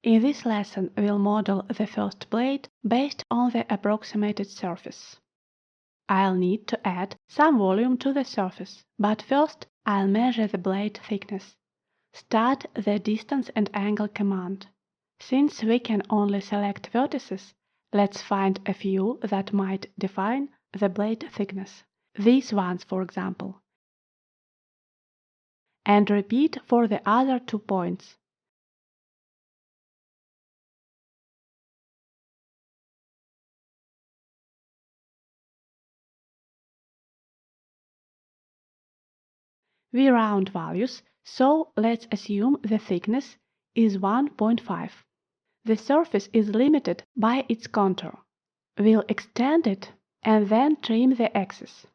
In this lesson, we'll model the first blade based on the approximated surface. I'll need to add some volume to the surface, but first I'll measure the blade thickness. Start the distance and angle command. Since we can only select vertices, let's find a few that might define the blade thickness. These ones, for example. And repeat for the other 2 points. We round values, so let's assume the thickness is 1.5. The surface is limited by its contour. We'll extend it and then trim the excess.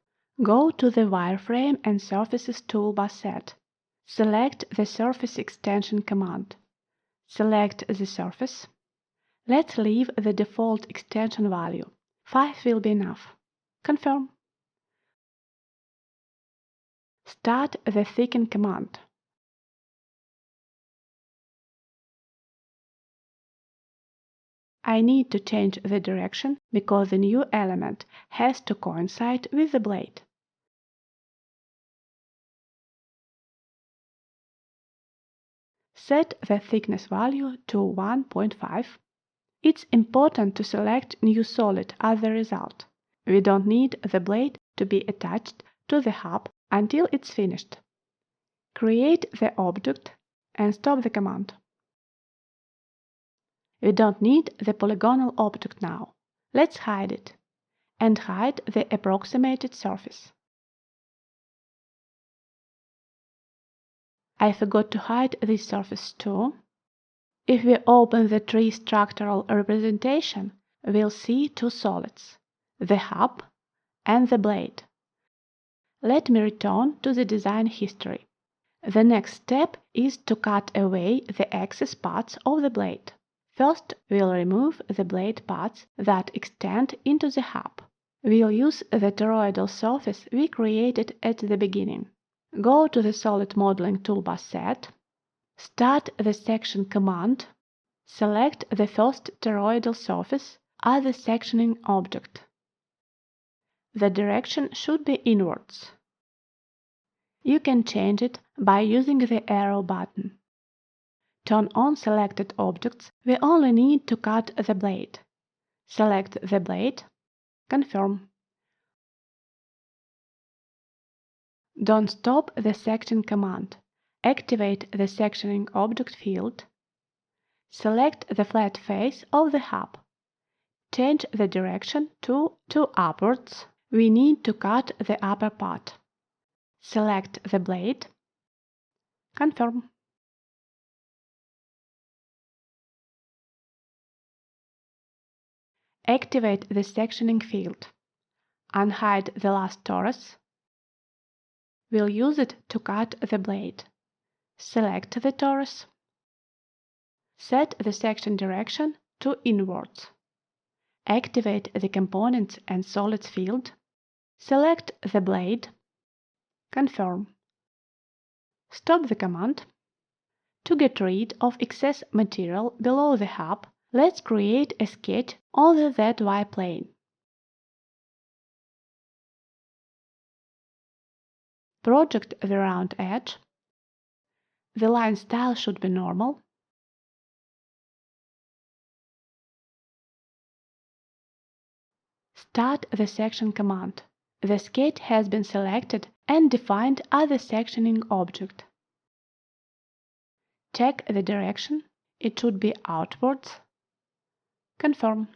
Go to the Wireframe and Surfaces toolbar set. Select the Surface Extension command. Select the surface. Let's leave the default extension value. 5 will be enough. Confirm. Start the Thicken command. I need to change the direction because the new element has to coincide with the blade. Set the thickness value to 1.5. It's important to select New Solid as the result. We don't need the blade to be attached to the hub until it's finished. Create the object and stop the command. We don't need the polygonal object now. Let's hide it. And hide the approximated surface. I forgot to hide this surface too. If we open the tree structural representation, we'll see 2 solids, the hub and the blade. Let me return to the design history. The next step is to cut away the excess parts of the blade. First, we'll remove the blade parts that extend into the hub. We'll use the toroidal surface we created at the beginning. Go to the Solid Modeling toolbar set. Start the Section command. Select the first toroidal surface as the sectioning object. The direction should be inwards. You can change it by using the arrow button. Turn on selected objects. We only need to cut the blade. Select the blade. Confirm. Don't stop the Section command. Activate the Sectioning Object field. Select the flat face of the hub. Change the direction to upwards. We need to cut the upper part. Select the blade. Confirm. Activate the Sectioning field. Unhide the last torus. We'll use it to cut the blade. Select the torus. Set the section direction to inwards. Activate the Components and Solids field. Select the blade. Confirm. Stop the command. To get rid of excess material below the hub, let's create a sketch on the ZY plane. Project the round edge. The line style should be normal. Start the Section command. The sketch has been selected and defined as the sectioning object. Check the direction. It should be outwards. Confirm.